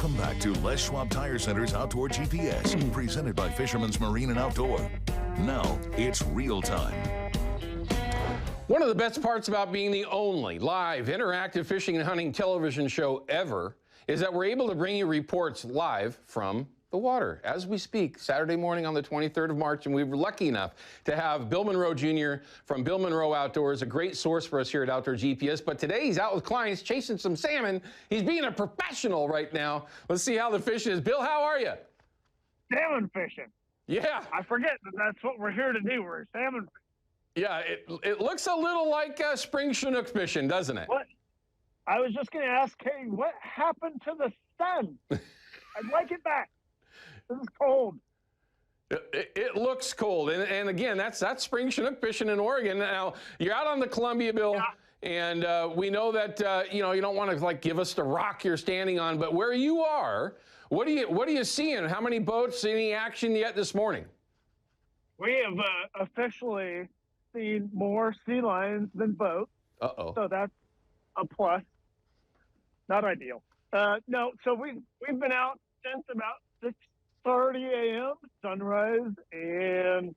Welcome back to Les Schwab Tire Center's Outdoor GPS, presented by Fisherman's Marine and Outdoor. Now, it's real time. One of the best parts about being the only live interactive fishing and hunting television show ever is that we're able to bring you reports live from the water as we speak, Saturday morning on the 23rd of March, and we were lucky enough to have Bill Monroe Jr. from Bill Monroe Outdoors, a great source for us here at Outdoor GPS. But today he's out with clients chasing some salmon. He's being a professional right now. Let's see how the fish is. Bill, how are you? Salmon fishing. Yeah. I forget that that's what we're here to do. We're salmon fishing. Yeah, it looks a little like spring Chinook fishing, doesn't it? What? I was just going to ask, hey, what happened to the sun? I'd like it back. This is cold. It looks cold, and again, that's spring Chinook fishing in Oregon. Now you're out on the Columbia, Bill, yeah. And we know that you don't want to like give us the rock you're standing on, but where you are, what are you seeing? How many boats? Any action yet this morning? We have officially seen more sea lions than boats. So that's a plus. Not ideal. No, so we've been out since about 6:30 a.m. sunrise, and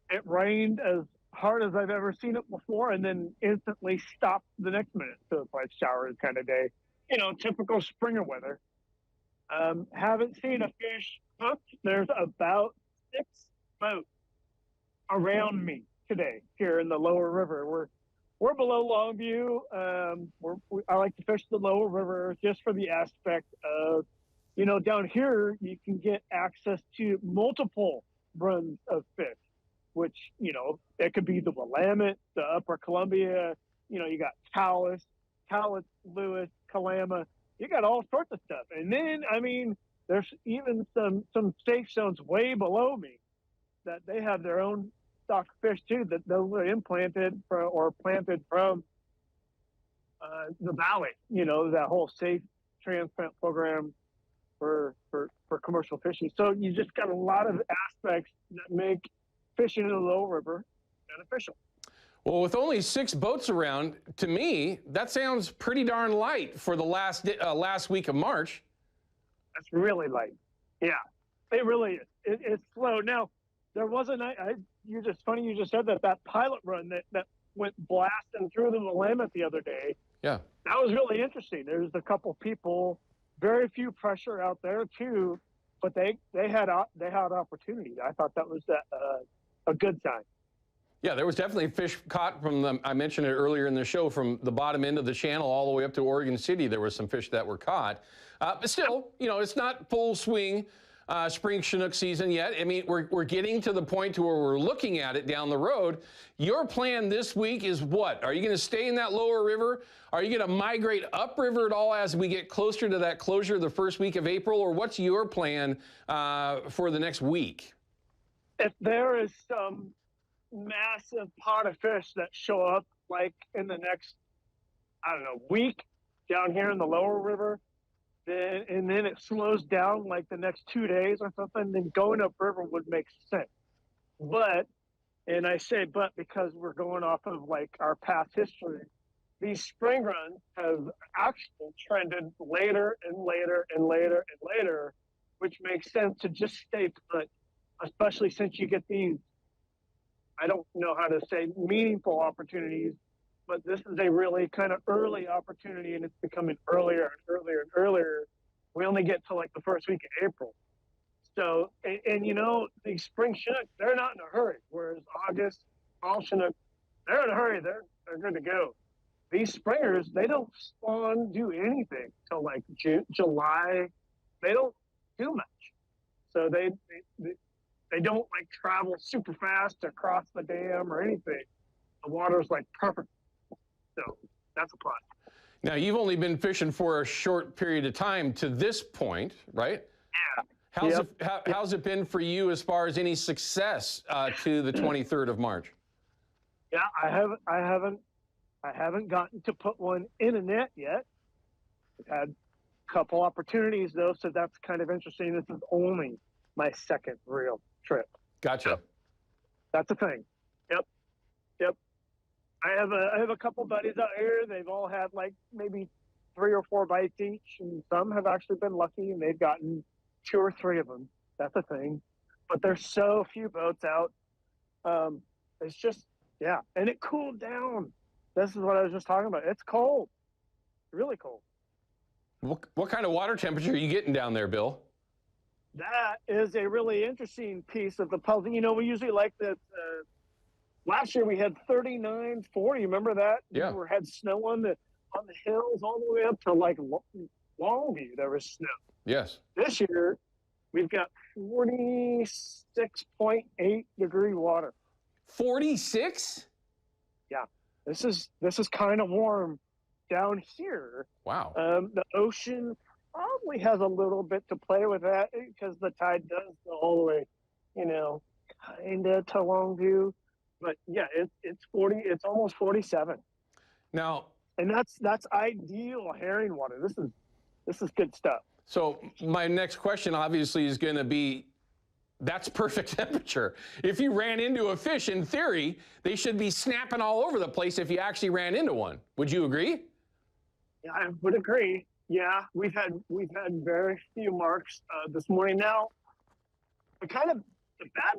it rained as hard as I've ever seen it before, and then instantly stopped the next minute. So it's like showers kind of day, typical springer weather. Haven't seen a fish hooked. There's about 6 boats around me today here in the lower river. We're below Longview. I like to fish the lower river just for the aspect of, down here you can get access to multiple runs of fish, which, it could be the Willamette, the Upper Columbia, you got Talus, Lewis, Kalama. You got all sorts of stuff. And then, there's even some safe zones way below me that they have their own stock fish too, that those are implanted or planted from the valley, that whole safe transplant program for commercial fishing. So you just got a lot of aspects that make fishing in the low river beneficial. Well, with only 6 boats around, to me, that sounds pretty darn light for the last week of March. That's really light. Yeah, it really is. It's slow. Now, there was you just said that pilot run that went blasting through the Willamette the other day. Yeah. That was really interesting. There's a couple people, very few pressure out there too, but they had opportunity. I thought that was a good sign. Yeah, there was definitely fish caught from I mentioned it earlier in the show, from the bottom end of the channel all the way up to Oregon City. There were some fish that were caught. But still, it's not full swing spring Chinook season yet. We're getting to the point to where we're looking at it down the road. Your plan this week is what? Are you going to stay in that lower river? Are you going to migrate upriver at all as we get closer to that closure the first week of April? Or what's your plan for the next week? If there is some massive pot of fish that show up like in the next, week down here in the lower river, and then it slows down like the next 2 days or something, then going upriver would make sense. But because we're going off of like our past history, these spring runs have actually trended later and later and later and later, which makes sense to just stay put, especially since you get these, I don't know how to say meaningful opportunities, but this is a really kind of early opportunity, and it's becoming earlier and earlier and earlier. We only get to like the first week of April. So, and these spring Chinook, they're not in a hurry, whereas August, fall Chinook, they're in a hurry. They're good to go. These springers, they don't do anything till like July. They don't do much. So they don't like travel super fast across the dam or anything. The water's like perfect. So that's a plus. Now, you've only been fishing for a short period of time to this point, right? Yeah. How's it been for you as far as any success to the 23rd of March? Yeah, I haven't gotten to put one in a net yet. I've had a couple opportunities though, so that's kind of interesting. This is only my second real trip. Gotcha. So that's a thing. Yep. I have a couple buddies out here. They've all had like maybe 3 or 4 bites each, and some have actually been lucky and they've gotten 2 or 3 of them. That's a thing. But there's so few boats out. It's just, yeah. And it cooled down. This is what I was just talking about. It's cold, really cold. What kind of water temperature are you getting down there, Bill? That is a really interesting piece of the puzzle. You know, we usually like that. Last year we had 39, 40. Remember that? Yeah. We had snow on the hills all the way up to like Longview. There was snow. Yes. This year we've got 46.8 degree water. 46? Yeah. This is kind of warm down here. Wow. The ocean probably has a little bit to play with that because the tide does go all the way, you know, kind of to Longview. But yeah, it's 40. It's almost 47 now, and that's ideal herring water. This is good stuff. So my next question obviously is going to be, that's perfect temperature. If you ran into a fish, in theory, they should be snapping all over the place if you actually ran into one. Would you agree? Yeah, I would agree. Yeah, we've had very few marks this morning. Now, the bad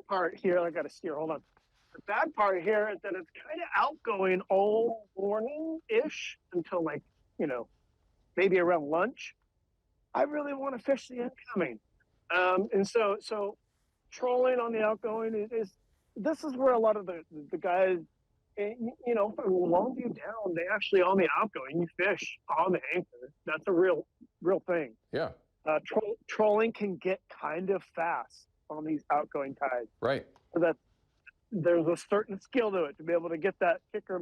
part here, I got to steer. Hold on. The bad part here is that it's kind of outgoing all morning-ish until, like, you know, maybe around lunch. I really want to fish the incoming. And so trolling on the outgoing this is where a lot of the guys, you know, from Longview down, they actually on the outgoing, you fish on the anchor. That's a real thing. Yeah. Trolling can get kind of fast on these outgoing tides. Right. So there's a certain skill to it to be able to get that kicker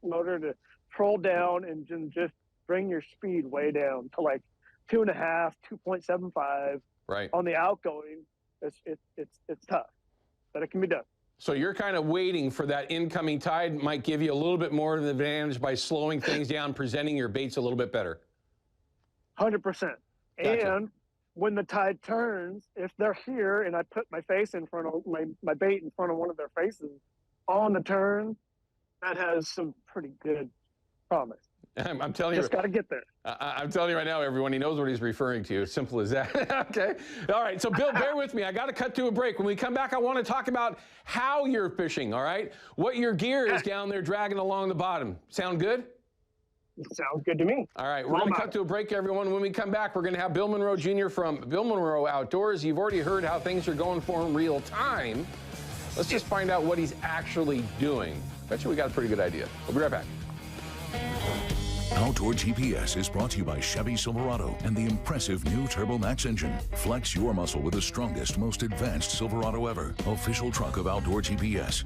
motor to troll down and just bring your speed way down to like 2.5, 2.75. Right. On the outgoing, it's tough, but it can be done. So you're kind of waiting for that incoming tide might give you a little bit more of an advantage by slowing things down, presenting your baits a little bit better. 100%. Gotcha. And when the tide turns, if they're here and I put my face in front of my bait in front of one of their faces on the turn, that has some pretty good promise. I'm telling you. Just got to get there. I'm telling you right now, everyone, he knows what he's referring to. As simple as that. Okay. All right. So, Bill, bear with me. I got to cut to a break. When we come back, I want to talk about how you're fishing, all right? What your gear is down there dragging along the bottom. Sound good? Sounds good to me. All right. We're going to cut to a break, everyone. When we come back, we're going to have Bill Monroe Jr. from Bill Monroe Outdoors. You've already heard how things are going for him real time. Let's just find out what he's actually doing. Bet you we got a pretty good idea. We'll be right back. Outdoor GPS is brought to you by Chevy Silverado and the impressive new Turbo Max engine. Flex your muscle with the strongest, most advanced Silverado ever. Official truck of Outdoor GPS.